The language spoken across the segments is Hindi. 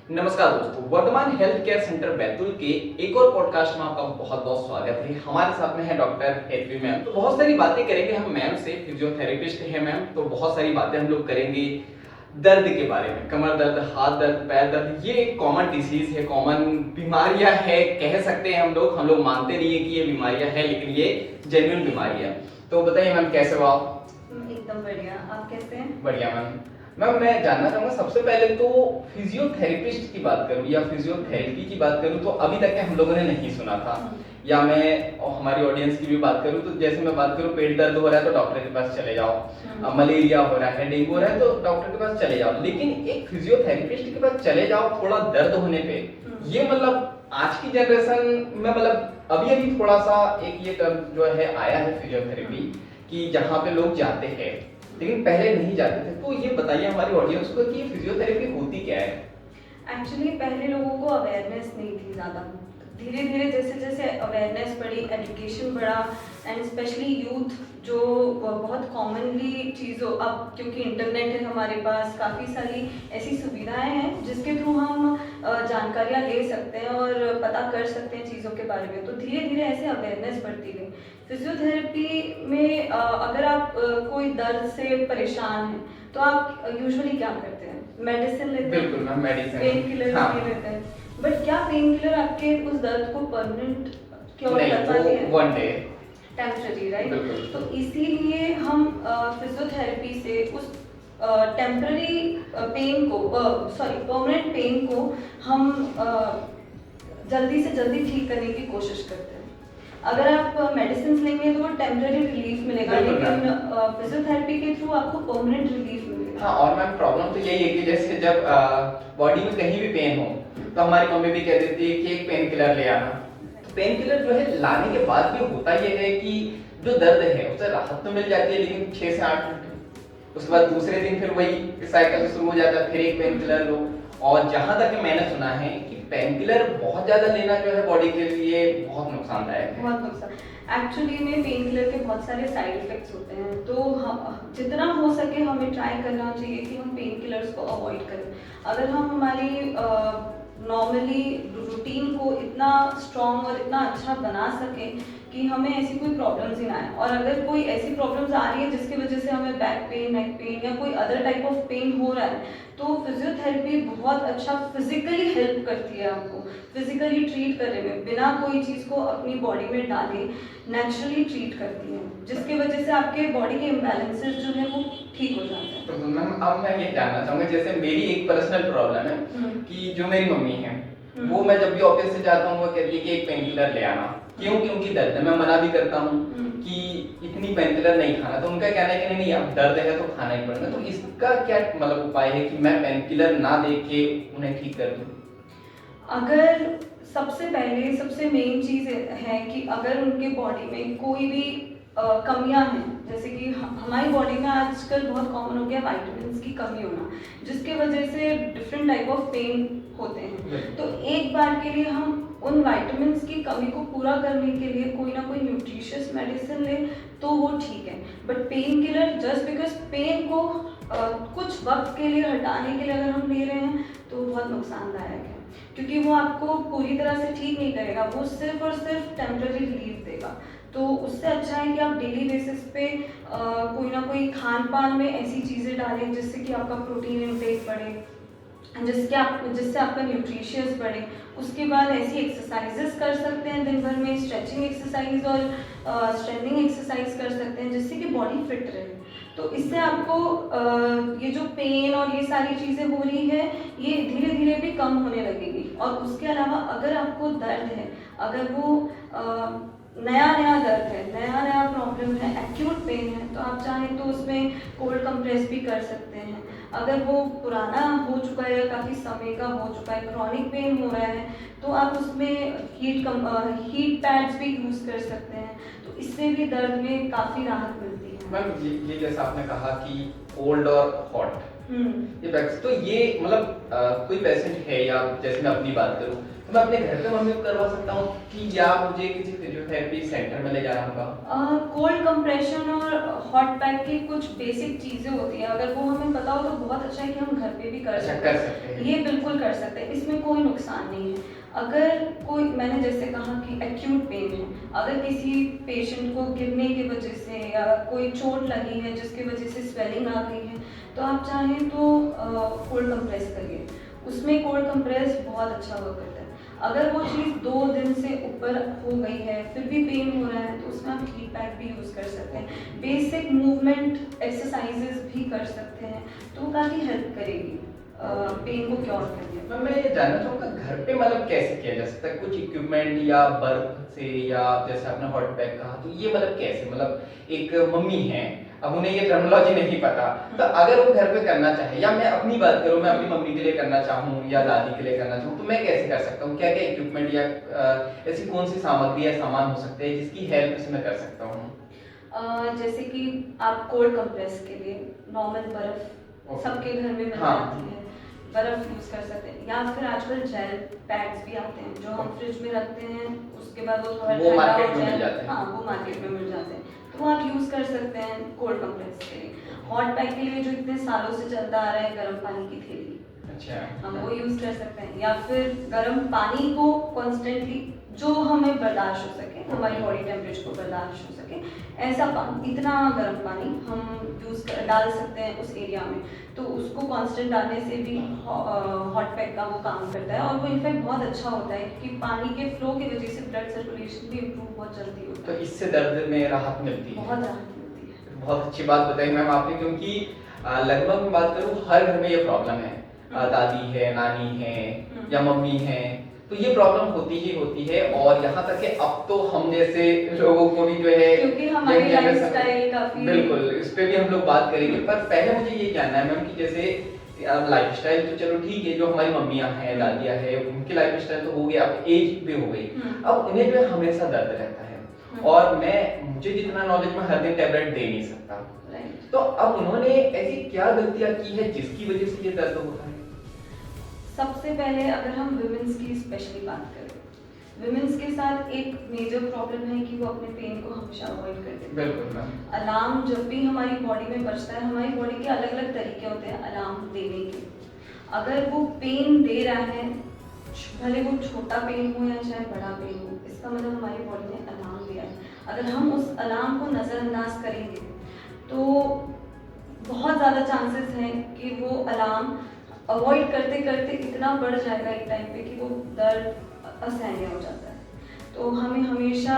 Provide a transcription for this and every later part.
नमस्कार दोस्तों, Vardhaman health care centre Betul के एक और पॉडकास्ट में आपका बहुत बहुत स्वागत है। हमारे साथ में है डॉक्टर हेतवी मैम। तो बहुत सारी बातें करेंगे हम मैम से। फिजियोथेरेपिस्ट है मैम, तो बहुत सारी बातें हम लोग करेंगे दर्द के बारे में। कमर दर्द, हाथ दर्द, पैर दर्द, ये एक कॉमन डिसीज है, कॉमन बीमारियां है कह सकते हैं। हम लोग मानते नहीं है कि ये बीमारियां है, लेकिन ये जेन्युइन बीमारी है। तो बताइए मैम, कैसे हो आप? एकदम बढ़िया। आप कैसे हैं? बढ़िया मैम। मैम मैं जानना चाहूंगा सबसे पहले तो फिजियोथेरेपिस्ट की बात करूं या फिजियोथेरेपी की बात करूं तो अभी तक के हम लोगों ने नहीं सुना था। या मैं और हमारी ऑडियंस की भी बात करूं तो जैसे मैं बात करूं पेट दर्द हो रहा है तो डॉक्टर के पास चले जाओ, मलेरिया हो रहा है, डेंगू हो रहा है तो डॉक्टर के पास चले जाओ। लेकिन एक फिजियोथेरेपिस्ट के पास चले जाओ थोड़ा दर्द होने पे, ये मतलब आज की जनरेशन में मतलब अभी अभी थोड़ा सा एक ये टर्म जो है आया है फिजियोथेरेपी कि जहाँ पे लोग जाते हैं, लेकिन पहले नहीं जाते थे। तो ये बताइए हमारी ऑडियंस को कि फिजियोथेरेपी होती क्या है? एक्चुअली पहले लोगों को अवेयरनेस नहीं थी ज़्यादा। धीरे धीरे जैसे जैसे अवेयरनेस बढ़ी, एजुकेशन बढ़ा, एंड स्पेशली यूथ जो बहुत कॉमनली चीज़ों, अब क्योंकि इंटरनेट है हमारे पास, काफ़ी सारी ऐसी सुविधाएं हैं जिसके थ्रू हम जानकारियाँ ले सकते हैं और पता कर सकते हैं चीज़ों के बारे में। तो धीरे धीरे ऐसे अवेयरनेस बढ़ती गई। फिजियोथेरेपी में अगर आप कोई दर्द से परेशान हैं तो आप यूजुअली क्या करते हैं? मेडिसिन लेते हैं? बिल्कुल मैम, मेडिसिन, पेन किलर हाँ। भी लेते हैं। बट क्या पेन किलर आपके उस दर्द को परमानेंट क्योर नहीं, कर पाती है? वो वन डे टेम्पररी, राइट? बिल्कुल। तो इसीलिए हम फिजियोथेरेपी से उस टेम्पररी पेन को, सॉरी परमानेंट पेन को हम जल्दी से जल्दी ठीक करने की कोशिश करते हैं। अगर आप मेडिसिन लेंगे तो वो टेम्पररी रिलीफ मिलेगा, बिल्कुल लेकिन फिजियोथेरेपी के थ्रू आपको परमानेंट रिलीफ मिलेगा। हाँ, और मैम प्रॉब्लम तो यही है कि जैसे जब बॉडी में कहीं भी पेन हो तो हमारी मम्मी भी कह देती है कि एक पेन किलर ले आना। तो पेन किलर जो है लाने के बाद भी होता ये है कि जो दर्द है उससे राहत तो मिल जाती है, लेकिन 6 से 8 घंटे उसके बाद दूसरे दिन फिर वही साइकिल शुरू हो जाता है, फिर एक पेन किलर लो। और जहां तक मैंने सुना है कि पेन किलर बहुत ज्यादा लेना जो है बॉडी के लिए बहुत नुकसानदायक है। बहुत नुकसान। एक्चुअली में पेन किलर के बहुत सारे साइड इफेक्ट्स होते हैं, तो हम जितना हो सके हमें ट्राई करना चाहिए कि हम पेन किलर्स को अवॉइड करें। अगर हम हमारी नॉर्मली रूटीन को इतना स्ट्रॉन्ग और इतना अच्छा बना सकें कि हमें ऐसी कोई प्रॉब्लम्स ही ना आए, और अगर कोई ऐसी प्रॉब्लम्स आ रही है जिसकी वजह से हमें बैक पेन, नेक पेन या कोई अदर टाइप ऑफ पेन हो रहा है, तो फिजियोथेरेपी बहुत अच्छा फिजिकली हेल्प करती है आपको फिजिकली ट्रीट करने में, बिना कोई चीज़ को अपनी बॉडी में डाले नेचुरली ट्रीट करती है, जिसकी वजह से आपके बॉडी के इम्बैलेंसेस जो है वो ठीक हो जाते हैं। तो मैम अब मैं ये जानना चाहूंगा, जैसे मेरी एक पर्सनल प्रॉब्लम है कि जो मेरी मम्मी है वो, मैं जब भी ऑफिस से जाता हूँ वो कहती है कि एक पेन किलर ले आना। क्यों? क्योंकि दर्द है। मैं मना भी करता हूँ कि इतनी पेन किलर नहीं खाना, तो उनका कहना है कि नहीं अब दर्द है तो खाना ही पड़ेगा। तो इसका क्या मतलब उपाय है कि मैं पेन किलर ना दे के उन्हें ठीक कर दूं? अगर सबसे पहले सबसे मेन चीज़ है कि अगर उनके बॉडी में कोई भी कमियां हैं, जैसे कि हमारी बॉडी में आजकल बहुत कॉमन हो गया विटामिन्स की कमी होना, जिसके वजह से डिफरेंट टाइप ऑफ पेन होते हैं। तो एक बार के लिए हम उन विटामिन्स की कमी को पूरा करने के लिए कोई ना कोई न्यूट्रिशियस मेडिसिन लें तो वो ठीक है। But pain killer just because pain को कुछ वक्त के लिए हटाने के लिए अगर हम ले रहे हैं तो बहुत नुकसानदायक है, क्योंकि वो आपको पूरी तरह से ठीक नहीं करेगा, वो सिर्फ और सिर्फ टेम्पररी रिलीफ देगा। तो उससे अच्छा है कि आप डेली बेसिस पे कोई ना कोई खान पान में ऐसी चीज़ें डालें जिससे कि आपका प्रोटीन इनटेक बढ़े, जिससे आपका न्यूट्रिशियस बढ़े। उसके बाद ऐसी एक्सरसाइजेस कर सकते हैं दिन भर में, स्ट्रेचिंग एक्सरसाइज और स्ट्रेंथनिंग एक्सरसाइज कर सकते हैं, जिससे कि बॉडी फिट रहे। तो इससे आपको ये जो पेन और ये सारी चीज़ें हो रही है ये धीरे धीरे भी कम होने लगेगी। और उसके अलावा अगर आपको दर्द है, अगर वो नया नया दर्द है, नया नया प्रॉब्लम है, एक्यूट पेन है, तो आप चाहें तो उसमें कोल्ड कंप्रेस भी कर सकते हैं। अगर वो पुराना हो चुका है, काफ़ी समय का हो चुका है, क्रॉनिक पेन हो रहा है, तो आप उसमें हीट पैड्स भी यूज़ कर सकते हैं। तो इससे भी दर्द में काफ़ी राहत मिलती है। मैम ये जैसा आपने कहा कि कोल्ड और हॉट, हम्म। ये बैक तो ये मतलब कोई पेशेंट है या जैसे मैं अपनी बात करूं तो मैं अपने घर पे मम्मी को करवा सकता हूँ कि या मुझे किसी फिजियोथेरेपी सेंटर में ले जाना होगा? कोल्ड कंप्रेशन और हॉट पैक की कुछ बेसिक चीज़ें होती हैं, अगर वो हमें पता हो तो बहुत अच्छा है कि हम घर पे भी कर अच्छा, सकते कर हैं। सकते हैं। ये बिल्कुल कर सकते हैं, इसमें कोई नुकसान नहीं है। अगर कोई, मैंने जैसे कहा कि एक्यूट पेन है, अगर किसी पेशेंट को गिरने की वजह से या कोई चोट लगी है जिसकी वजह से स्वेलिंग आ गई है, तो आप चाहें तो कोल्ड कंप्रेस करिए, उसमें कोल्ड कंप्रेस बहुत अच्छा वर्क करता है। अगर वो चीज़ 2 दिन से ऊपर हो गई है फिर भी पेन हो रहा है तो उसमें आप हीट पैक भी यूज़ कर सकते हैं, बेसिक मूवमेंट एक्सरसाइजेज भी कर सकते हैं, तो वो काफ़ी हेल्प करेगी पेन को क्योर करने में। मैं ये जानना चाहूंगा घर पे मतलब कैसे किया जा सकता है, कुछ इक्विपमेंट या बर्फ से या जैसे आपने हॉट पैक कहा तो ये मतलब कैसे, मतलब एक मम्मी है अब उन्हें ये टर्मिनोलॉजी नहीं पता, तो अगर वो घर पे करना चाहे या मैं अपनी बात करूं मैं अपनी मम्मी के लिए करना चाहूँ या दादी के लिए करना चाहूँ तो मैं कैसे कर सकता हूँ, क्या क्या इक्विपमेंट या ऐसी कौन सी सामग्री या सामान हो सकते हैं जिसकी हेल्प से मैं कर सकता हूँ? जैसे कि आप कोल्ड कंप्रेस के लिए नॉर्मल बर्फ सबके घर में मिल जाती है, बर्फ यूज कर सकते हैं, या फिर आजकल जेल पैड्स भी आते हैं जो हम फ्रिज में रखते हैं, उसके बाद वो थोड़ा ठंडा मार्केट हो में मिल जाए, जाते हैं। हाँ वो मार्केट में मिल जाते हैं, तो वो आप यूज कर सकते हैं कोल्ड कंप्रेस के लिए। हॉट पैक के लिए जो इतने सालों से चलता आ रहा है गर्म पानी की थैली, अच्छा, हम वो यूज कर सकते हैं, या फिर गर्म पानी को कॉन्स्टेंटली जो हमें बर्दाश्त हो सके, हमारी बॉडी टेम्परेचर को बर्दाश्त हो सके, ऐसा पानी, इतना गर्म पानी हम डाल सकते हैं उस एरिया में, तो उसको कांस्टेंट डालने से भी हॉट पैक का वो काम करता है, और वो इनफैक्ट बहुत अच्छा होता है क्योंकि पानी के फ्लो की वजह से ब्लड सर्कुलेशन भी इम्प्रूव बहुत जल्दी होता तो है, इससे दर्द में राहत मिलती है। बहुत राहत मिलती है। बहुत अच्छी बात बताई मैम आपने, क्योंकि लगभग मैं बात करूँ हर घर में ये प्रॉब्लम है, दादी है, नानी है या मम्मी है, तो ये प्रॉब्लम होती ही होती है, और यहाँ तक कि अब तो हम जैसे लोगों को भी जो है क्योंकि हमारी young generation- लाइफस्टाइल काफी, बिल्कुल इस पे भी हम लोग बात करेंगे, पर पहले मुझे ये जानना है मैम कि जैसे लाइफस्टाइल तो चलो ठीक है, जो हमारी मम्मियाँ हैं, दादियाँ हैं, उनकी लाइफस्टाइल तो हो गई, अब एज भी हो गई, अब उन्हें जो है हमेशा दर्द रहता है, और मुझे जितना नॉलेज में हर दिन टैबलेट दे नहीं सकता, तो अब उन्होंने ऐसी क्या गलतियां की है जिसकी वजह से ये दर्द होता है? सबसे पहले अगर हम वुमेन्स की स्पेशली बात करें, वुमेन्स के साथ एक मेजर प्रॉब्लम है कि वो अपने पेन को हमेशा अवॉइड करते हैं। बिल्कुल मैम। अलार्म जब भी हमारी बॉडी में बजता है, हमारी बॉडी के अलग अलग तरीके होते हैं अलार्म देने के, अगर वो पेन दे रहा है, भले वो छोटा पेन हो या चाहे बड़ा पेन हो, इसका मतलब हमारी बॉडी ने अलार्म दिया है। अगर हम उस अलार्म को नज़रअंदाज करेंगे तो बहुत ज़्यादा चांसेस हैं कि वो अलार्म अवॉइड करते करते इतना बढ़ जाएगा एक टाइम पे कि वो दर्द असहनीय हो जाता है, तो हमें हमेशा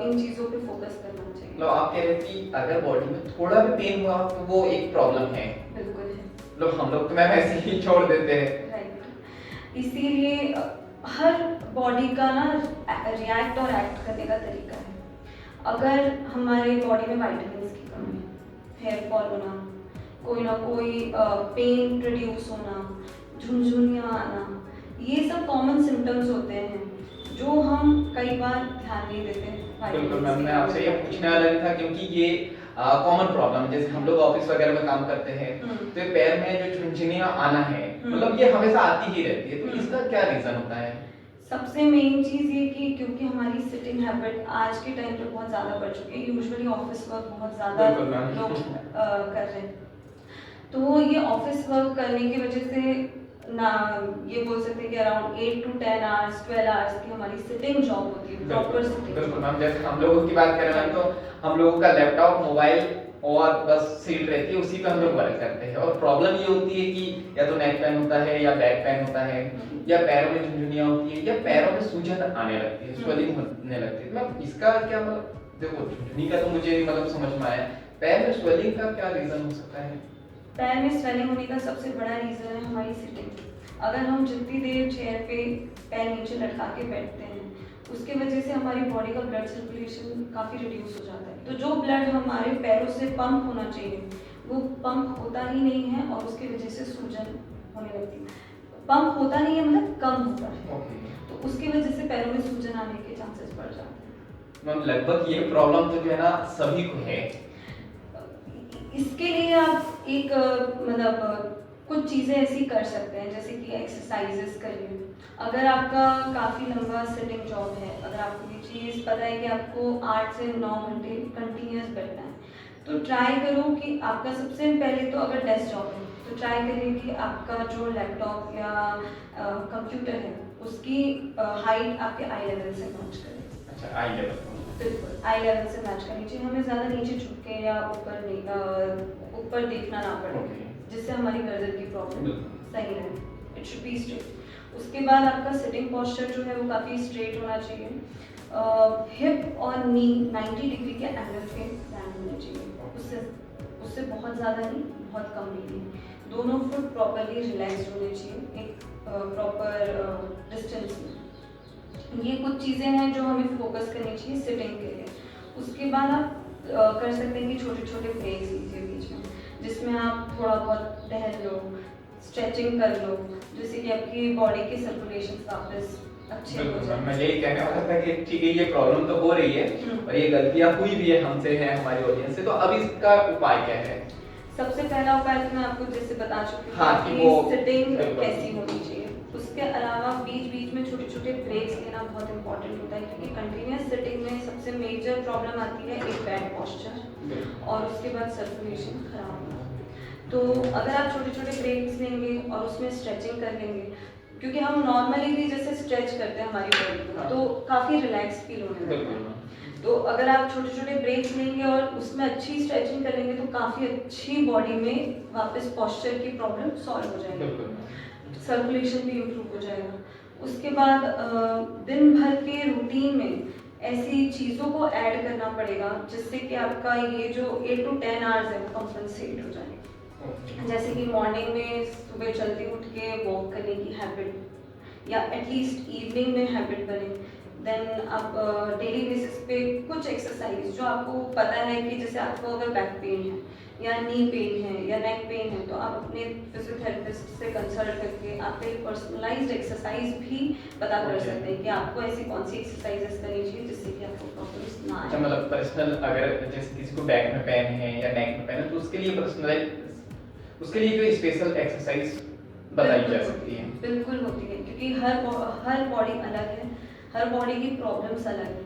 इन चीज़ों पे फोकस करना चाहिए। मतलब आप कह रहे हैं कि अगर बॉडी में थोड़ा भी पेन हुआ तो वो एक प्रॉब्लम है? बिल्कुल है। मतलब हम लोग तो मैम ऐसे ही छोड़ देते हैं। राइट, इसीलिए हर बॉडी का ना रिएक्ट और एक्ट करने का तरीका है। अगर हमारे बॉडी में विटामिन्स की कमी है, हेयर फॉल होना, कोई ना कोई पेन प्रोड्यूस होना, झुनझुनियाँ आना, ये सब कॉमन सिम्टम्स होते हैं जो हम कई बार ध्यान नहीं देते। बिल्कुल मैम, मैं आपसे ये पूछने वाला भी था क्योंकि ये कॉमन प्रॉब्लम है, जैसे हम लोग ऑफिस वगैरह में काम करते हैं तो ये पैर में जो झुनझुनियाँ आना है, मतलब ये हमेशा आती ही रहती है, तो इसका क्या रीजन होता है? सबसे मेन चीज़ ये कि क्योंकि हमारी सिटिंग हैबिट आज के टाइम पे बहुत ज़्यादा बढ़ चुकी है, यूजुअली ऑफिस वर्क बहुत ज़्यादा लोग कर रहे हैं, तो ये ऑफिस वर्क करने की वजह से ना ये बोल सकते हैं कि अराउंड 8 to 10 आवर्स 12 आवर्स की हमारी सिटिंग जॉब होती है, प्रॉपर सिटिंग। बिल्कुल मैम, जैसे हम लोगों की बात करें मैम तो हम लोगों का लैपटॉप, मोबाइल और बस सीट रहती है, उसी पे हम लोग वर्क करते हैं, और प्रॉब्लम ये होती है कि या तो नेक पेन होता है या बैक पेन होता है या पैरों में झुनझुनियाँ होती है या पैरों में सूजन आने लगती है, स्वेलिंग होने लगती है। मतलब इसका क्या, मतलब देखो झुनझुनी का तो मुझे मतलब समझ में आया, पैर में स्वेलिंग का क्या रीजन हो सकता है? पैर में स्वेलिंग होने का सबसे बड़ा रीज़न है हमारी सिटिंग। अगर हम जितनी देर चेयर पे पैर नीचे लटका के बैठते हैं, उसके वजह से हमारी बॉडी का ब्लड सर्कुलेशन काफ़ी रिड्यूस हो जाता है, तो जो ब्लड हमारे पैरों से पंप होना चाहिए वो पंप होता ही नहीं है, और उसकी वजह से सूजन होने लगती है। पंप होता नहीं है मतलब कम होता है, तो उसकी वजह से पैरों में सूजन आने के चांसेस बढ़ जाते हैं। मैम लगभग ये प्रॉब्लम तो जो है ना सभी को है, इसके लिए आप एक कुछ चीज़ें ऐसी कर सकते हैं, जैसे कि एक्सरसाइजेस करिए। अगर आपका काफ़ी लंबा सिटिंग जॉब है, अगर आपको ये चीज़ पता है कि आपको 8 से 9 घंटे कंटिन्यूस बैठना है, तो ट्राई करो कि आपका सबसे पहले तो अगर डेस्क जॉब है तो ट्राई करिए कि आपका जो लैपटॉप या कंप्यूटर है उसकी हाइट आपके आई लेवल से मैच करे। अच्छा, आई लेवल। बिल्कुल आई लेवल से मैच करनी चाहिए, हमें ज़्यादा नीचे झुक के या ऊपर नहीं ऊपर देखना ना पड़े, जिससे हमारी गर्दन की प्रॉब्लम सही रहे। It should be straight. उसके बाद आपका सिटिंग पोस्चर जो है वो काफ़ी स्ट्रेट होना चाहिए। हिप और नी 90 डिग्री के एंगल पे बैंड होने चाहिए, उससे बहुत ज़्यादा नहीं, बहुत कम भी नहीं। दोनों फुट प्रॉपरली रिलैक्स होने चाहिए एक प्रॉपर डिस्टेंस में। ये कुछ चीज़ें हैं जो हमें फोकस करनी चाहिए सिटिंग के लिए। उसके बाद आप कर सकते हैं कि छोटे छोटे ब्रेक्स लीजिए बीच में, जिसमें आप थोड़ा बहुत टहल लो, स्ट्रेचिंग कर लो, जिससे कि आपकी बॉडी के सर्कुलेशन वापस अच्छे हो जाए। मैं यही कहने वाला था कि ठीक है, ये प्रॉब्लम तो हो रही है और ये गलतियां हुई भी है हमसे, है हमारी ऑडियंस से, तो अब इसका उपाय क्या है? सबसे पहला उपाय तो मैं आपको जैसे बता चुकी हूँ हाँ, कि कि वो सिटिंग कैसी होनी चाहिए। उसके अलावा बीच बीच में छोटे छोटे ब्रेक्स लेना बहुत इंपॉर्टेंट होता है, क्योंकि कंटिन्यूस सिटिंग में सबसे मेजर प्रॉब्लम आती है एक बैड पोस्चर और उसके बाद सर्कुलेशन खराब होना। तो अगर आप छोटे छोटे ब्रेक्स लेंगे और उसमें स्ट्रेचिंग कर लेंगे, क्योंकि हम नॉर्मली भी जैसे स्ट्रेच करते हैं हमारी बॉडी को, तो काफ़ी रिलैक्स फील होने लगता है। तो अगर आप छोटे छोटे ब्रेक्स लेंगे और उसमें अच्छी स्ट्रेचिंग करेंगे तो काफ़ी अच्छी बॉडी में वापस पोस्चर की प्रॉब्लम सॉल्व हो जाएगी, सर्कुलेशन भी इम्प्रूव हो जाएगा। उसके बाद दिन भर के रूटीन में ऐसी चीज़ों को ऐड करना पड़ेगा जिससे कि आपका ये जो 8 to 10 आवर्स है वो कंपनसेट हो जाए। जैसे कि मॉर्निंग में सुबह जल्दी उठ के वॉक करने की हैबिट, या एटलीस्ट इवनिंग में हैबिट बने। देन आप डेली बेसिस पे कुछ एक्सरसाइज जो आपको पता है कि जैसे आपको अगर बैक पेन है या नी पेन है या नेक पेन है, तो आप अपने फिजियोथेरेपिस्ट से कंसल्ट करके आपके लिए पर्सनलाइज्ड एक्सरसाइज भी पता कर सकते हैं कि आपको ऐसी कौन सी एक्सरसाइजेस करनी चाहिए जिससे कि आपको प्रॉब्लम्स ना अच्छा, आए। मतलब पर्सनल, अगर जैसे किसी को बैक में पेन है या नेक में पेन है तो उसके लिए पर्सनलाइज, उसके लिए कोई स्पेशल एक्सरसाइज बताई जा सकती है? बिल्कुल होती है, क्योंकि हर बॉडी अलग है, हर बॉडी की प्रॉब्लम्स अलग है।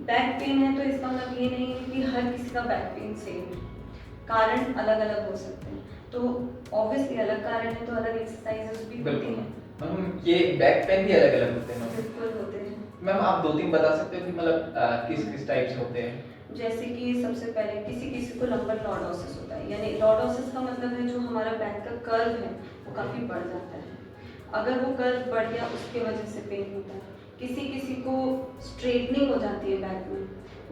बैक पेन है तो इसका मतलब ये नहीं है कि हर किसी का बैक पेन सेम है, कारण अलग अलग हो सकते हैं। तो ऑब्वियसली अलग कारण है तो अलग एक्सरसाइजेस भी होती हैं। मैम, ये बैक पेन भी अलग अलग होते हैं? बिल्कुल होते हैं। मैम, आप 2-3 बता सकते हो कि मतलब किस किस टाइप से होते हैं? जैसे कि सबसे पहले किसी किसी को लंबर लॉर्डोसिस होता है, यानी लॉर्डोसिस का मतलब है जो हमारा बैक का कर्व है वो काफ़ी बढ़ जाता है। अगर वो कर्व बढ़ गया उसके वजह से पेन होता है। किसी किसी को स्ट्रेटनिंग हो जाती है बैक में,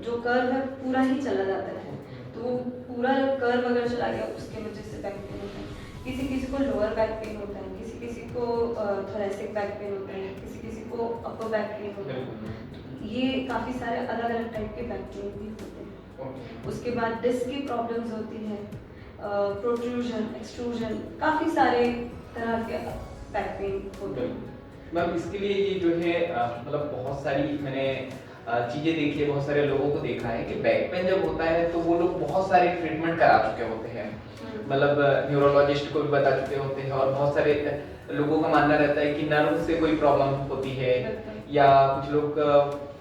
जो कर्व है पूरा ही चला जाता है, तो वो पूरा कर्व अगर चला गया उसके वजह से बैक पेन होता है। किसी किसी को लोअर बैक पेन होता है, किसी किसी को थोरेसिक बैक पेन होता है, किसी किसी को अपर बैक पेन होता है। ये काफ़ी सारे अलग अलग टाइप के बैक पेन भी होते हैं। उसके बाद डिस्क की प्रॉब्लम्स होती है, प्रोट्रूजन, एक्सट्रूजन, काफ़ी सारे तरह के बैक पेन होते हैं। मैम, इसके लिए ये जो है मतलब बहुत सारी मैंने चीजें देखी है, बहुत सारे लोगों को देखा है कि बैक पेन जब होता है तो वो लोग बहुत सारे ट्रीटमेंट करा चुके होते हैं, मतलब न्यूरोलॉजिस्ट को भी बता चुके होते हैं, और बहुत सारे लोगों का मानना रहता है कि नर्व से कोई प्रॉब्लम होती है, या कुछ लोग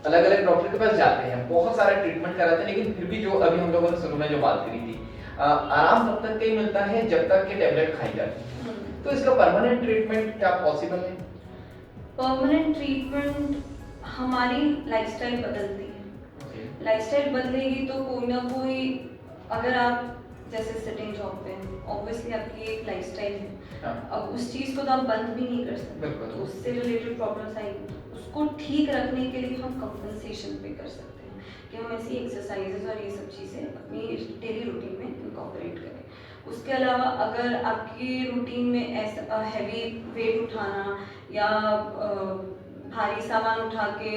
अलग अलग डॉक्टर के पास जाते हैं, बहुत सारा ट्रीटमेंट कराते हैं, लेकिन फिर भी जो अभी हम लोगों ने शुरू में जो बात करी थी, आराम तब तक ही मिलता है जब तक कि टेबलेट खाई जाती है। तो इसका परमानेंट ट्रीटमेंट क्या पॉसिबल है? परमानेंट ट्रीटमेंट हमारी लाइफस्टाइल बदलती है। लाइफस्टाइल बदलेगी तो कोई ना कोई, अगर आप जैसे सिटिंग जॉब पे हैं, ऑब्वियसली आपकी एक लाइफस्टाइल है, अब उस चीज़ को तो आप बंद भी नहीं कर सकते, तो उससे रिलेटेड प्रॉब्लम्स आएंगी। उसको ठीक रखने के लिए हम कंपनसेशन पे कर सकते हैं कि हम ऐसी एक्सरसाइजेज और ये सब चीज़ें अपनी डेली रूटीन में इनकॉर्पोरेट करें। उसके अलावा अगर आपकी रूटीन में ऐसा हैवी वेट उठाना या भारी सामान उठा के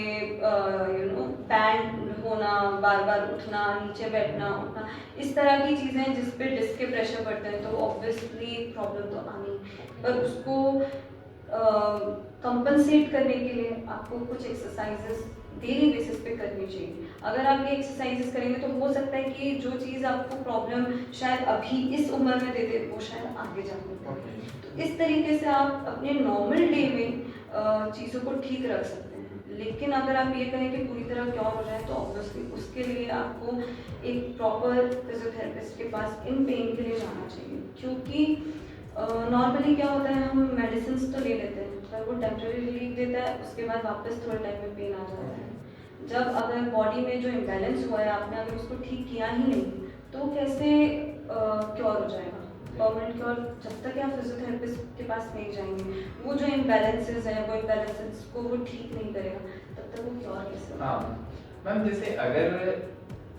बैंड होना, बार बार उठना, नीचे बैठना, उठना, इस तरह की चीज़ें जिस पे डिस्क के प्रेशर पड़ते हैं, तो ऑब्वियसली प्रॉब्लम तो आनी, पर उसको कंपनसेट करने के लिए आपको कुछ एक्सरसाइजेस डेली बेसिस पे करनी चाहिए। अगर आप ये एक्सरसाइजेस करेंगे तो हो सकता है कि जो चीज़ आपको प्रॉब्लम शायद अभी इस उम्र में देते वो शायद आगे जाकर दे। तो इस तरीके से आप अपने नॉर्मल डे में चीज़ों को ठीक रख सकते हैं। लेकिन अगर आप ये कहें कि पूरी तरह क्योर हो जाए तो ऑब्वियसली उसके लिए आपको एक प्रॉपर फिजियोथेरेपिस्ट के पास इन पेन के लिए जाना चाहिए, क्योंकि नॉर्मली क्या होता है, हम मेडिसिन तो ले लेते हैं पर वो टेम्परेरी रिलीफ देता है, उसके बाद वापस थोड़े टाइम में पेन आ जाता है। जब अगर बॉडी में जो इम्बैलेंस हुआ है आपने अगर उसको ठीक किया ही नहीं तो कैसे क्योर हो जाएगा परमानेंट क्योर? जब तक आप फिजियोथेरेपिस्ट के पास नहीं जाएंगे वो जो इम्बैलेंसेस है वो इम्बैलेंसेस को वो ठीक नहीं करेगा तब तक वो क्योर कैसे होगा? हाँ मैम, जैसे अगर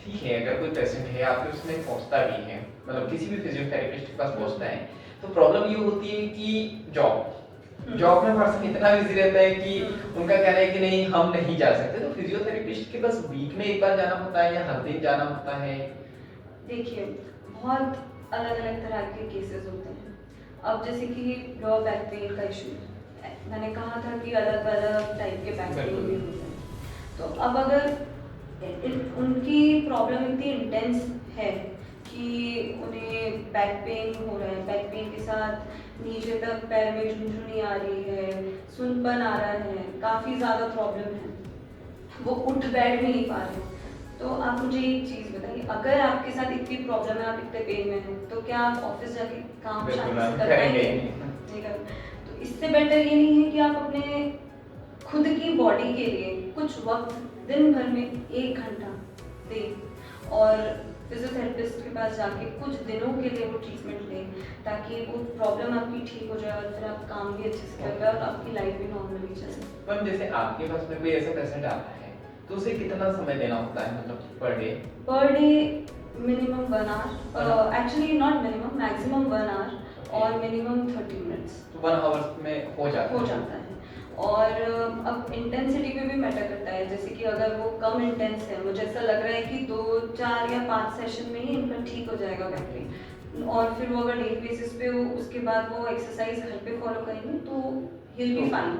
ठीक है अगर कोई पेशेंट है आपके उसमें पहुंचता भी है, मतलब किसी भी फिजियोथेरेपिस्ट के पास पहुंचता है, तो प्रॉब्लम ये होती है कि जॉब में पर्सन इतना बिजी रहता है कि उनका कहना है कि नहीं हम नहीं जा सकते, तो फिजियोथेरेपिस्ट के पास वीक में एक बार जाना होता है या हर दिन जाना होता है? देखिए बहुत अलग अलग तरह के केसेस होते हैं। अब जैसे कि लोअर बैक पेन का इशू, मैंने कहा था कि अलग अलग टाइप के बैक पेन भी होते हैं। तो अब अगर उनकी प्रॉब्लम इतनी इंटेंस है कि उन्हें बैक पेन हो रहा है, बैक पेन के साथ नीचे तक पैर में झुनझुनी आ रही है, सुनपन आ रहा है, काफ़ी ज़्यादा प्रॉब्लम है, वो उठ बैठ भी नहीं पा रहे, तो आप मुझे एक चीज़ बताइए, अगर आपके साथ इतनी प्रॉब्लम है, आप इतने पेन में हैं, तो क्या आप ऑफिस जाके काम शांति से कर पाएंगे? नहीं कर। तो इससे बेटर ये नहीं है कि आप अपने खुद की बॉडी के लिए कुछ वक्त दिन भर में 1 घंटा दें और फिजियोथेरेपिस्ट के पास जाके कुछ दिनों के लिए वो ट्रीटमेंट लें, ताकि वो प्रॉब्लम आपकी ठीक हो जाए और फिर आप काम भी अच्छे से कर पाए और आपकी लाइफ भी नॉर्मली चले। मैम जैसे आपके पास में कोई ऐसा पेशेंट आता है तो उसे कितना समय देना होता है, मतलब per day? Per day minimum 1 hour, actually not minimum, maximum 1 hour और मिनिमम 30 मिनट्स। तो 1 आवर में हो जाता है। और अब इंटेंसिटी पे भी मैटर करता है, जैसे कि अगर वो कम इंटेंस है, मुझे ऐसा लग रहा है कि 2, 4 या 5 सेशन में ही इनका ठीक हो जाएगा बैक पेन, और फिर वो अगर डेली बेसिस पे वो उसके बाद वो एक्सरसाइज घर पे फॉलो करेंगे तो ही विल बी फाइन,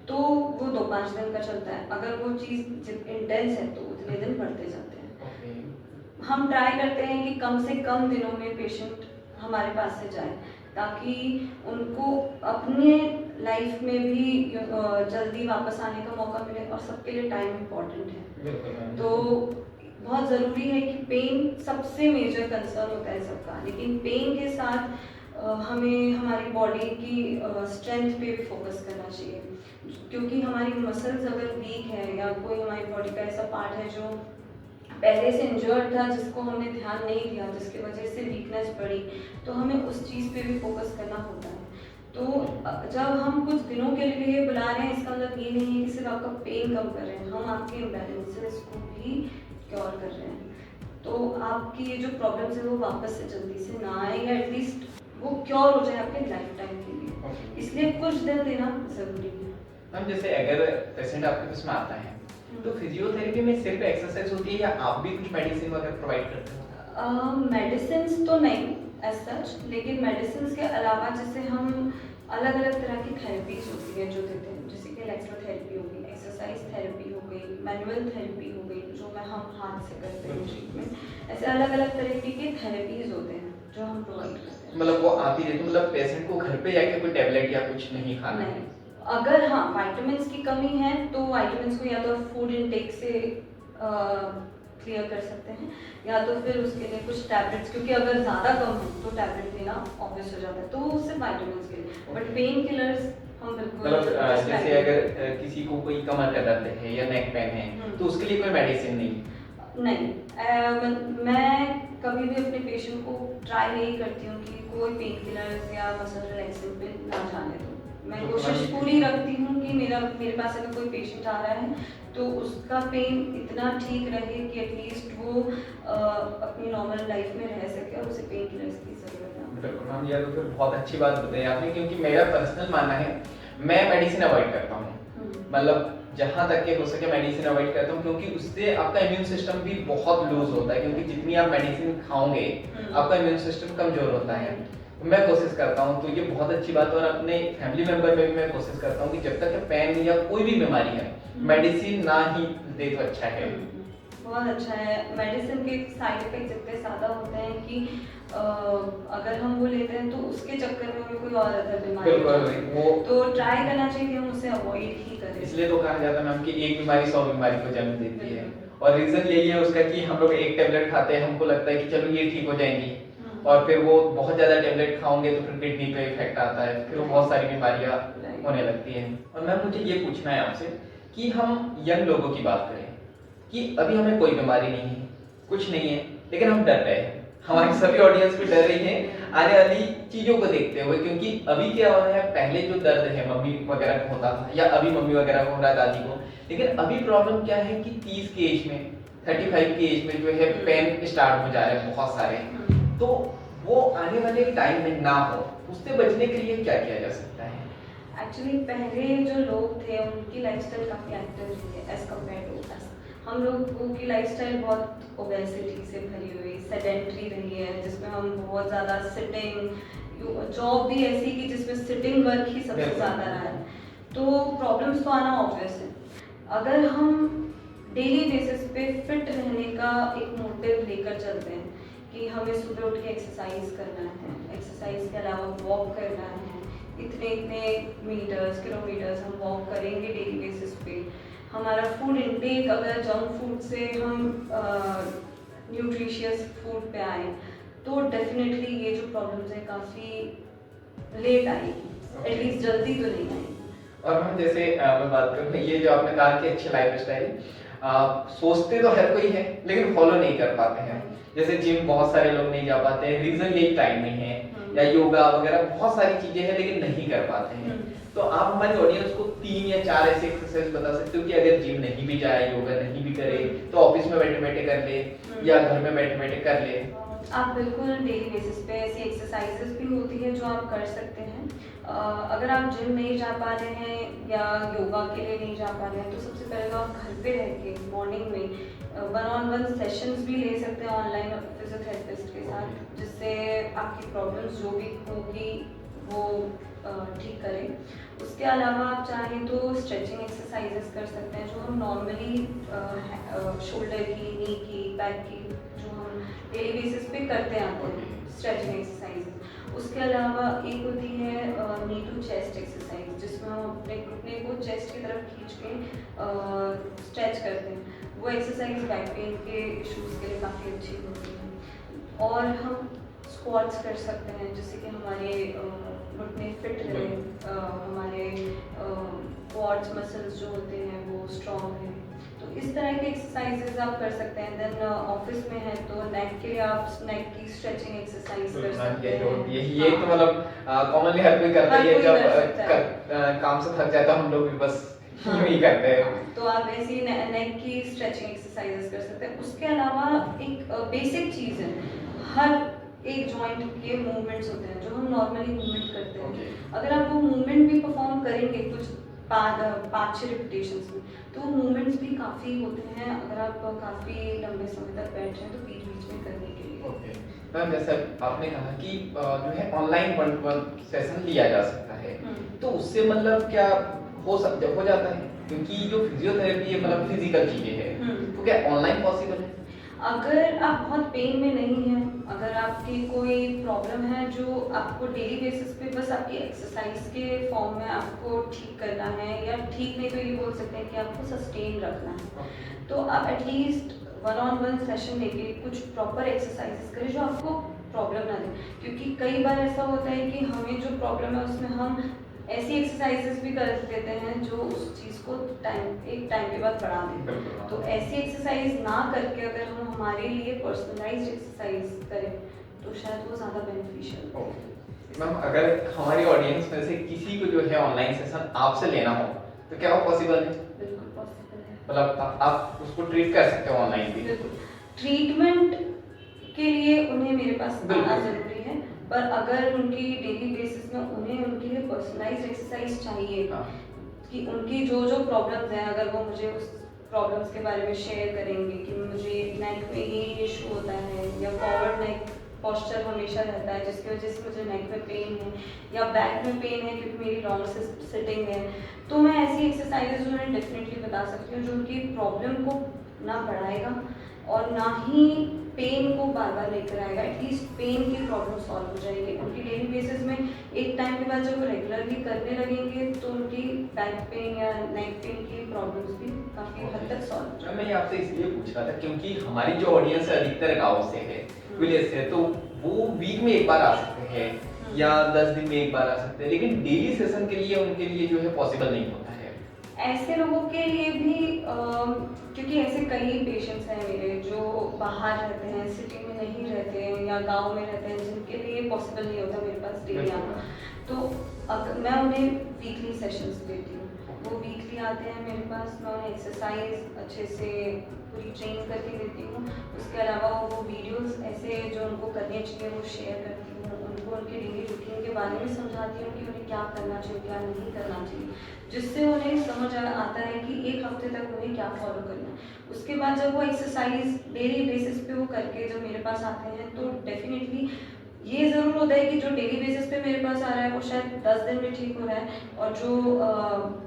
तो वो 2-5 दिन का चलता है। अगर वो चीज़ इंटेंस है तो उतने दिन बढ़ते जाते हैं। हम ट्राई करते हैं कि कम से कम दिनों में पेशेंट हमारे पास से जाए, ताकि उनको अपने लाइफ में भी जल्दी वापस आने का मौका मिले, और सबके लिए टाइम इम्पोर्टेंट है। तो बहुत ज़रूरी है कि पेन सबसे मेजर कंसर्न होता है सबका, लेकिन पेन के साथ हमें हमारी बॉडी की स्ट्रेंथ पे भी फोकस करना चाहिए, क्योंकि हमारी मसल्स अगर वीक है या कोई हमारी बॉडी का ऐसा पार्ट है जो पहले से इंजर्ड था, जिसको हमने ध्यान नहीं दिया, जिसकी वजह से वीकनेस बढ़ी, तो हमें उस चीज़ पे भी फोकस करना होता है। तो जब हम कुछ दिनों के लिए बुला रहे हैं, इसका मतलब ये नहीं है कि सिर्फ आपका पेन कम कर रहे हैं, हम आपके इम्बैलेंसेस को भी क्योर कर रहे हैं। तो आपकी ये जो प्रॉब्लम्स है वो वापस से जल्दी से ना आए, या एटलीस्ट वो क्योर हो जाए आपके लाइफ टाइम के लिए, इसलिए कुछ दिन देना ज़रूरी है। मैम जैसे अगर पेशेंट आपके पास में आता है तो फिजियोथेरेपी में सिर्फ एक्सरसाइज होती है या आप भी कुछ मेडिसिन वगैरह प्रोवाइड करते हो? मेडिसिन तो नहीं एज सच, लेकिन मेडिसिन के अलावा जैसे हम अलग अलग तरह की थेरेपीज होती है जो देते हैं, जैसे कि इलेक्ट्रोथेरेपी हो गई, एक्सरसाइज थेरेपी हो गई, मैनुअल थेरेपी हो गई, जो हम हाथ से करते हैं ट्रीटमेंट, ऐसे अलग अलग तरीके के थेरेपीज होते हैं जो हम प्रोवाइड करते हैं। मतलब वो आप ही देते, मतलब पेशेंट को घर पे जाके कोई टेबलेट या कुछ नहीं खाना है? अगर हाँ विटामिन्स की कमी है तो विटामिन्स को या तो फूड इनटेक से क्लियर कर सकते हैं, या तो फिर उसके लिए कुछ टैबलेट्स, क्योंकि अगर ज़्यादा कम हो तो टैबलेट लेना ऑब्वियस हो जाता है, तो सिर्फ विटामिन्स के लिए, बट पेन किलर्स हम बिल्कुल मतलब जैसे अगर किसी को कोई कमर का दर्द है या नेक पेन है तो उसके लिए कोई मेडिसिन नहीं? मैं कभी भी अपने पेशेंट को ट्राई नहीं करती हूँ कि कोई पेन किलर्स या मसल रिलैक्सेंट पे ना जाने दो। मैं कोशिश पूरी रखती हूँ कि मेरे पास अगर कोई पेशेंट आ रहा है तो उसका पेन इतना ठीक रहे कि एटलीस्ट वो अपनी नॉर्मल लाइफ में रह सके और उसे पेन किलर्स की जरूरत ना हो। बिल्कुल मैम, ये तो फिर बहुत अच्छी बात बताई आपने, क्योंकि मेरा पर्सनल मानना है मैं मेडिसिन अवॉइड करता हूँ, मतलब जहाँ तक के हो सके मेडिसिन अवॉइड करता हूँ, क्योंकि उससे आपका इम्यून सिस्टम भी बहुत लूज होता है, क्योंकि जितनी आप मेडिसिन खाओगे आपका इम्यून सिस्टम कमजोर होता है, मैं कोशिश करता हूँ, तो ये बहुत अच्छी बात है। और अपने फैमिली मेंबर में भी मैं कोशिश करता हूँ कि जब तक पेन या कोई भी बीमारी है, मेडिसिन ना ही दे तो अच्छा है। बहुत अच्छा है। मेडिसिन के साइड इफेक्ट्स इतने ज़्यादा होते हैं कि अगर हम वो लेते हैं तो उसके चक्कर में हमें कोई और अदर बीमारी हो बिल्कुल, जाती है। वो तो ट्राई करना चाहिए कि हम उसे अवॉइड ही करें। इसलिए तो कहा जाता है मैम कि एक बीमारी 100 बीमारी को जन्म देती है। और रीजन यही है उसका कि हम लोग एक टेबलेट खाते हैं, हमको लगता है कि चलो ये ठीक हो जाएंगी, और फिर वो बहुत ज्यादा टेबलेट खाओगे तो फिर किडनी पे इफेक्ट आता है, फिर वो बहुत सारी बीमारियां होने लगती हैं। और मैम मुझे ये पूछना है आपसे कि हम यंग लोगों की बात करें कि अभी हमें कोई बीमारी नहीं है, कुछ नहीं है, लेकिन हम डर रहे हैं, हमारी सभी ऑडियंस भी डर रही है आने वाली चीजों को देखते हुए। क्योंकि अभी क्या हो रहा है, पहले जो दर्द है मम्मी वगैरह को होता था, या अभी मम्मी वगैरह को हो रहा है, दादी को, लेकिन अभी प्रॉब्लम क्या है कि 30 के एज में, 35 के एज में जो है पेन स्टार्ट हो जा रहे हैं बहुत सारे। तो वो आने वाले टाइम में ना हो, उससे बचने के लिए क्या किया जा सकता है? एक्चुअली पहले जो लोग थे उनकी लाइफस्टाइल काफ़ी एक्टिव रही है एज कम्पेयर टू अस। हम लोगों की लाइफस्टाइल बहुत ओबेसिटी से भरी हुई, सेडेंट्री रही है, जिसमें हम बहुत ज़्यादा सिटिंग, जॉब भी ऐसी कि जिसमें सिटिंग वर्क ही सबसे ज़्यादा रहा है। तो प्रॉब्लम्स तो आना ऑब्वियस है। अगर हम डेली बेसिस पे फिट रहने का एक मोटिव लेकर चलते हैं कि हमें सुबह उठ के एक्सरसाइज करना है, एक्सरसाइज के अलावा वॉक करना है, इतने इतने मीटर्स किलोमीटर्स हम वॉक करेंगे डेली बेसिस पे। हमारा फूड इनटेक अगर जंक फूड से हम न्यूट्रिशियस फूड पे आए तो डेफिनेटली ये जो प्रॉब्लम्स है काफ़ी लेट आएगी, एटलीस्ट जल्दी तो नहीं आएगी। और हम जैसे मैं बात करूँ, ये जो आपने कहा कि अच्छी लाइफ स्टाइल सोचते तो हर कोई है लेकिन फॉलो नहीं कर पाते हैं। जैसे जिम बहुत सारे लोग नहीं जा पाते हैं, रीजन यही टाइम नहीं है, या योगा वगैरह बहुत सारी चीजें हैं लेकिन नहीं कर पाते हैं। तो आप हमारी ऑडियंस को 3 या 4 ऐसे एक्सरसाइज बता सकते हो कि अगर जिम नहीं भी जाए, योगा नहीं भी करे, तो ऑफिस में बैठे बैठे कर ले या घर में बैठे बैठे कर ले? आप बिल्कुल डेली बेसिस पे ऐसी एक्सरसाइजेस भी होती है जो आप कर सकते हैं। अगर आप जिम नहीं जा पा रहे हैं या योगा के लिए नहीं जा पा रहे हैं तो सबसे पहले तो आप घर पे रह के मॉर्निंग में 1-on-1 सेशंस भी ले सकते हैं ऑनलाइन फिजियोथेरेपिस्ट के साथ, जिससे आपकी प्रॉब्लम्स जो भी होगी वो ठीक करें। उसके अलावा आप चाहें तो स्ट्रेचिंग एक्सरसाइजेस कर सकते हैं जो हम नॉर्मली शोल्डर की, नी की, बैक की जो हम डेली बेसिस पे करते आते हैं, स्ट्रेचिंग एक्सरसाइजेस। उसके अलावा एक होती है नी टू चेस्ट एक्सरसाइज, जिसमें हम अपने घुटने को चेस्ट की तरफ खींच के स्ट्रेच करते हैं। वो एक्सरसाइज बैक पेन के इश्यूज़ के लिए काफ़ी अच्छी होती है। और हम स्क्वाट्स कर सकते हैं जिससे कि हमारे घुटने फिट रहे, हमारे क्वाड्स मसल्स जो होते हैं वो स्ट्रॉन्ग हैं। तो इस तरह के एक्सरसाइजेज आप कर सकते हैं। देन ऑफिस में है तो नेक के लिए आप नेक की स्ट्रेचिंग एक्सरसाइज कर सकते हैं। ये तो मतलब कॉमनली हर कोई करता ही है, जब काम से थक जाता है हम लोग भी बस यूं ही करते हैं। तो आप ऐसी नेक की स्ट्रेचिंग एक्सरसाइजेस कर सकते हैं। उसके अलावा एक बेसिक चीज़ है, हर एक जॉइंट के मूवमेंट्स होते हैं जो हम नॉर्मली मूवमेंट करते हैं। अगर आप वो मूवमेंट भी परफॉर्म करेंगे कुछ 5-6 रिपीटेशंस में, तो मूवमेंट्स भी काफ़ी होते हैं। अगर आप काफ़ी लंबे समय तक बैठ रहे हैं तो बीच बीच में करने के लिए। मैम जैसा आपने कहा कि जो है ऑनलाइन 1-to-1 सेशन लिया जा सकता है, तो उससे मतलब क्या हो जाता है? क्योंकि जो फिजियोथेरेपी है मतलब फिजिकल चीजें हैं, तो क्या ऑनलाइन पॉसिबल है? अगर आप बहुत पेन में नहीं हैं, अगर आपकी कोई प्रॉब्लम है जो आपको डेली बेसिस पे बस आपकी एक्सरसाइज के फॉर्म में आपको ठीक करना है, या ठीक नहीं तो ये बोल सकते हैं कि आपको सस्टेन रखना है, तो आप एटलीस्ट 1-on-1 सेशन लेके कुछ प्रॉपर एक्सरसाइजेस करें जो आपको प्रॉब्लम ना दे। क्योंकि कई बार ऐसा होता है कि हमें जो प्रॉब्लम है उसमें हम ऐसी एक्सरसाइजेस भी कर देते हैं जो उस चीज़ को एक टाइम के बाद बढ़ा दें। तो ऐसी एक्सरसाइज ना करके अगर हम हमारे लिए पर्सनलाइज्ड एक्सरसाइज करें तो शायद वो ज़्यादा बेनिफिशियल हो। मैम अगर हमारी ऑडियंस में से किसी को जो है ऑनलाइन सेशन आपसे लेना हो तो क्या वो पॉसिबल है? बिल्कुल पॉसिबल है। मतलब आप उसको ट्रीट कर सकते हो ऑनलाइन भी? बिल्कुल। ट्रीटमेंट के लिए उन्हें मेरे पास आना जरूरी है, पर अगर उनकी डेली बेसिस में उन्हें उनके लिए पर्सनलाइज्ड एक्सरसाइज चाहिए कि उनकी जो जो प्रॉब्लम्स हैं, अगर वो मुझे उस प्रॉब्लम्स के बारे में शेयर करेंगे कि मुझे नेक में ये इशू होता है या फॉरवर्ड नेक पोस्चर हमेशा रहता है, जिसकी वजह से मुझे नेक में पेन है या बैक में पेन है क्योंकि मेरी रॉन्ग सिटिंग है, तो मैं ऐसी एक्सरसाइजेज उन्हें डेफिनेटली बता सकती हूँ जो उनकी प्रॉब्लम को ना बढ़ाएगा और ना ही पेन को बार बार लेकर आएगा। एटलीस्ट पेन की प्रॉब्लम सॉल्व हो जाएगी उनकी डेली बेसिस में। एक टाइम के बाद जब वो रेगुलरली करने लगेंगे तो उनकी बैक पेन या नेक पेन की प्रॉब्लम्स भी काफ़ी हद तक सॉल्व हो जाएंगी। मैं आपसे इसलिए पूछ रहा था क्योंकि हमारी जो ऑडियंस है अधिकतर गाँव से है, विलेज से, तो वो वीक में एक बार आ सकते हैं या 10 दिन में एक बार आ सकते हैं, लेकिन डेली सेशन के लिए उनके लिए जो है पॉसिबल नहीं होता है। ऐसे लोगों के लिए भी क्योंकि ऐसे कई पेशेंट्स हैं मेरे जो बाहर रहते हैं, सिटी में नहीं रहते हैं या गांव में रहते हैं, जिनके लिए पॉसिबल नहीं होता मेरे पास डेली आना, तो मैं उन्हें वीकली सेशंस देती हूँ। वो वीकली आते हैं मेरे पास, मैं उन्हें एक्सरसाइज अच्छे से पूरी ट्रेन करके देती हूँ। उसके अलावा वो वीडियोस ऐसे जो उनको करने चाहिए वो शेयर करती हूँ, उनको उनके डेली रूटीन के बारे में समझाती हूँ कि उन्हें क्या करना चाहिए क्या नहीं करना चाहिए, जिससे उन्हें समझ आता है कि एक हफ्ते तक उन्हें क्या फॉलो करना है। उसके बाद जब वो एक्सरसाइज डेली बेसिस पे वो करके जब मेरे पास आते हैं तो डेफिनेटली ये ज़रूर होता है कि जो डेली बेसिस पे मेरे पास आ रहा है वो शायद 10 दिन में ठीक हो रहा है, और जो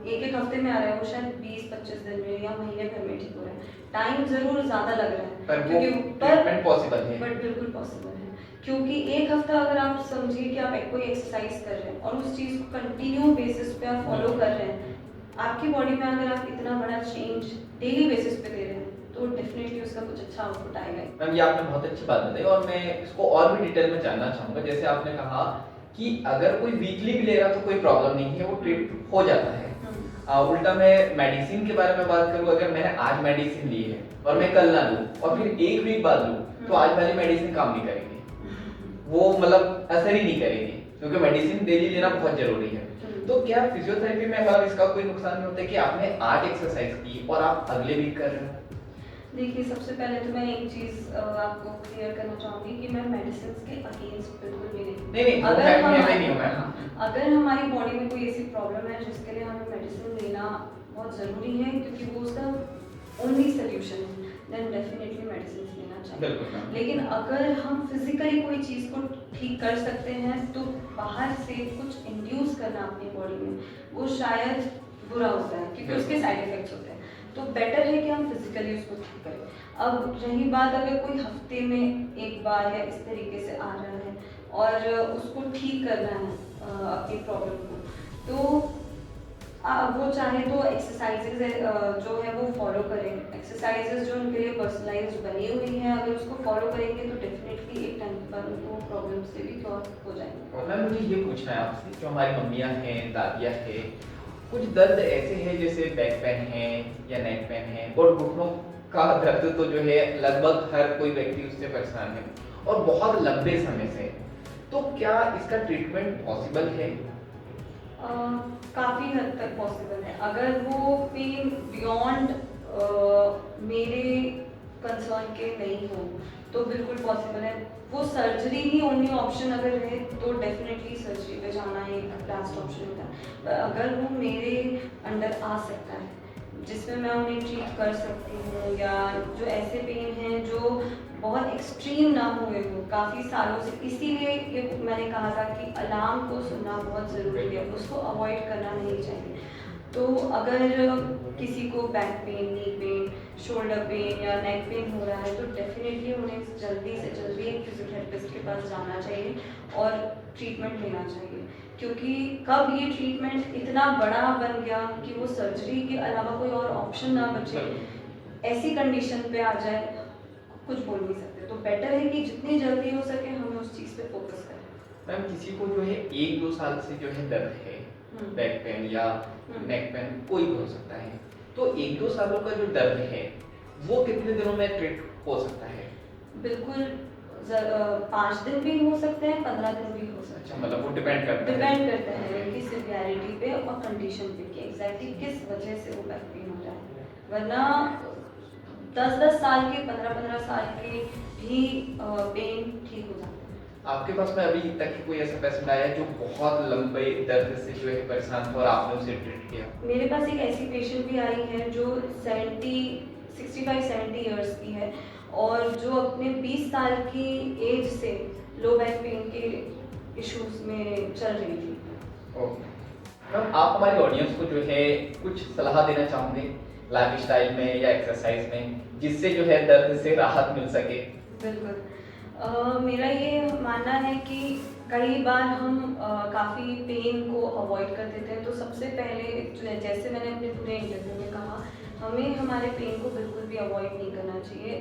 एक एक हफ्ते में आ रहा है वो शायद 20-25 दिन में या महीने भर में ठीक हो रहा है। टाइम ज़रूर ज़्यादा लग रहा है पर वो ट्रीटमेंट पॉसिबल है, बट बिल्कुल पॉसिबल है। क्योंकि एक हफ्ता अगर आप समझिए कि आप कोई एक्सरसाइज कर रहे हैं और उस चीज़ को कंटिन्यू बेसिस पे आप फॉलो कर रहे हैं, आपकी बॉडी में अगर आप इतना बड़ा चेंज डेली बेसिस पे दे रहे हैं तो डेफिनेटली उसका कुछ अच्छा आउटपुट आएगा। मैम ये आपने बहुत अच्छी बात बताई और मैं इसको और भी डिटेल में जानना चाहूँगा। जैसे आपने कहा कि अगर कोई वीकली भी ले रहा तो कोई प्रॉब्लम नहीं है, वो ट्रीट हो जाता है। उल्टा मैं मेडिसिन के बारे में बात करूँ, अगर मैंने आज मेडिसिन ली है और मैं कल ना लूँ और फिर एक वीक बाद लूँ तो आज वाली मेडिसिन काम नहीं करेगी, वो मतलब असर ही नहीं करेगी, क्योंकि मेडिसिन डेली लेना बहुत जरूरी है। तो क्या फिजियोथेरेपी में मतलब इसका कोई नुकसान नहीं होता है कि आपने आज एक्सरसाइज की और आप अगले वीक कर रहे हो? देखिए, सबसे पहले तो मैं एक चीज़ आपको क्लियर करना चाहूँगी कि मैं मेडिसिन के अगेंस्ट बिल्कुल भी नहीं, अगर हमारी बॉडी में कोई ऐसी प्रॉब्लम है जिसके लिए हमें मेडिसिन लेना बहुत ज़रूरी है क्योंकि वो उसका ओनली सोल्यूशन है, देन डेफिनेटली मेडिसिन लेना चाहिए। लेकिन अगर हम फिजिकली कोई चीज़ को ठीक कर सकते हैं तो बाहर से कुछ इंड्यूस करना अपनी बॉडी में वो शायद बुरा होता है क्योंकि उसके साइड इफेक्ट्स होते हैं। तो बेटर है कि हम फिजिकली उसको ठीक करें। अब रही बात अगर कोई हफ्ते में एक बार या इस तरीके से आ रहा है और उसको ठीक करना है अपनी प्रॉब्लम को, तो वो चाहे तो एक्सरसाइजेज जो है वो फॉलो करें। एक्सरसाइजेज जो उनके लिए पर्सनलाइज्ड बनी हुई हैं, अगर उसको फॉलो करेंगे तो डेफिनेटली एक टाइम के बाद उनको प्रॉब्लम से भी क्योर हो जाएंगे। और मैम मुझे ये पूछना है आपसे, जो हमारी मम्मियाँ हैं, दादियाँ हैं, कुछ दर्द ऐसे हैं जैसे बैक पेन है या नेक पेन है और घुटनों का दर्द तो जो है लगभग हर कोई व्यक्ति उससे परेशान है और बहुत लंबे समय से, तो क्या इसका ट्रीटमेंट पॉसिबल है? काफ़ी हद तक पॉसिबल है। अगर वो पेन बियॉन्ड मेरे कंसर्न के नहीं हो तो बिल्कुल पॉसिबल है। वो सर्जरी ही ओनली ऑप्शन अगर है तो डेफिनेटली सर्जरी पे जाना एक लास्ट ऑप्शन होता है। पर अगर वो मेरे अंडर आ सकता है जिसमें मैं उन्हें ट्रीट कर सकती हूँ, या जो ऐसे पेन हैं जो बहुत एक्सट्रीम ना हुए हो काफ़ी सालों से, इसीलिए ये मैंने कहा था कि अलार्म को सुनना बहुत ज़रूरी है, उसको अवॉइड करना नहीं चाहिए। तो अगर किसी को back pain, knee pain, shoulder pain या नेक पेन हो रहा है तो डेफिनेटली उन्हें जल्दी से जल्दी एक फिजियोथेरेपिस्ट के पास जाना चाहिए और ट्रीटमेंट लेना चाहिए, क्योंकि कब ये ट्रीटमेंट इतना बड़ा बन गया कि वो सर्जरी के अलावा कोई और ऑप्शन ना बचे, ऐसी कंडीशन पे आ जाए, कुछ बोल नहीं सकते। तो बेटर है कि जितनी जल्दी हो सके हमें उस चीज़ पे फोकस करें। मैम किसी को जो है 1-2 साल से जो है दर्द है, बैक पेन या नेक पेन कोई भी हो सकता है, तो 1-2 सालों का जो दर्द है वो कितने दिनों में ट्रीट हो सकता है? बिल्कुल 5 दिन भी हो सकते हैं, 15 दिन भी हो सकते हैं। मतलब वो डिपेंड करता है कि सिवियरिटी पे और कंडीशन पे कि एग्जैक्टली किस वजह से वो बैक पेन हो रहा है। वरना 10-10 साल के, 15-15 साल के भी पेन ठीक हो जाता है। आपके पास में अभी तक कोई ऐसा पेशेंट आया जो बहुत लंबे दर्द से जो है परेशान था और आपने उसे ट्रीट किया? मेरे पास एक ऐसी पेशेंट भी आई है जो 65-70 इयर्स की है और जो अपने 20 साल की एज से लो बैक पेन के इश्यूज में चल रही थी। ओके मैम, आप हमारी ऑडियंस को जो है कुछ सलाह देना चाहोगे लाइफ स्टाइल में या एक्सरसाइज में, जिससे जो है दर्द से राहत मिल सके? बिल्कुल, मेरा ये मानना है कि कई बार हम काफ़ी पेन को अवॉइड कर देते हैं। तो सबसे पहले जैसे मैंने अपने पूरे इंटरव्यू में कहा, हमें हमारे पेन को बिल्कुल भी अवॉइड नहीं करना चाहिए।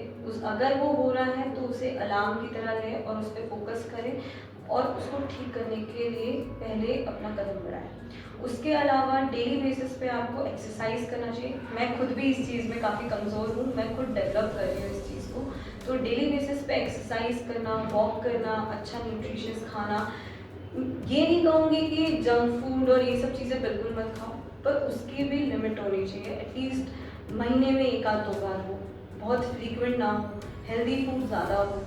अगर वो हो रहा है तो उसे अलार्म की तरह लें और उस पर फोकस करें और उसको ठीक करने के लिए पहले अपना कदम बढ़ाएं। उसके अलावा डेली बेसिस पे आपको एक्सरसाइज करना चाहिए। मैं खुद भी इस चीज़ में काफ़ी कमज़ोर हूँ, मैं खुद डेवलप कर रही हूँ इस चीज़ को। तो डेली बेसिस पे एक्सरसाइज करना, वॉक करना, अच्छा न्यूट्रिशियस खाना। ये नहीं कहूँगी कि जंक फूड और ये सब चीज़ें बिल्कुल मत खाओ, पर उसकी भी लिमिट होनी चाहिए। एटलीस्ट महीने में 1 आध 2 बार हो, बहुत फ्रीक्वेंट ना हो, हेल्दी फूड ज़्यादा हो।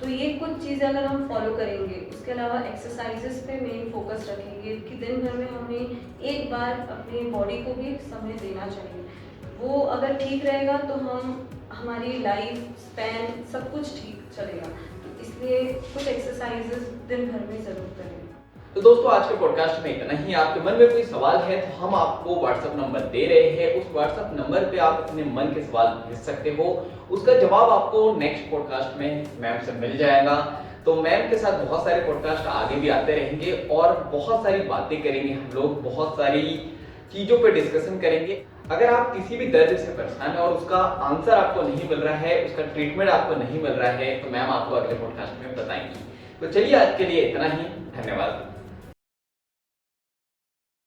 तो ये कुछ चीज़ें अगर हम फॉलो करेंगे, उसके अलावा एक्सरसाइजेस पे मेन फोकस रखेंगे कि दिन भर में हमें एक बार अपनी बॉडी को भी समय देना चाहिए। वो अगर ठीक रहेगा तो हमारी लाइफ स्पैन सब कुछ ठीक चलेगा। तो इसलिए कुछ एक्सरसाइजेस दिन भर में ज़रूर करें। तो दोस्तों, आज के पॉडकास्ट में इतना ही। आपके मन में कोई सवाल है तो हम आपको व्हाट्सएप नंबर दे रहे हैं। उस व्हाट्सएप नंबर पे आप अपने मन के सवाल भेज सकते हो। उसका जवाब आपको नेक्स्ट पॉडकास्ट में मैम से मिल जाएगा। तो मैम के साथ बहुत सारे पॉडकास्ट आगे भी आते रहेंगे और बहुत सारी बातें करेंगे हम लोग, बहुत सारी चीज़ों पे डिस्कशन करेंगे। अगर आप किसी भी दर्द से परेशान है और उसका आंसर आपको नहीं मिल रहा है, उसका ट्रीटमेंट आपको नहीं मिल रहा है, तो मैम आपको अगले पॉडकास्ट में बताएंगी। तो चलिए, आज के लिए इतना ही। धन्यवाद।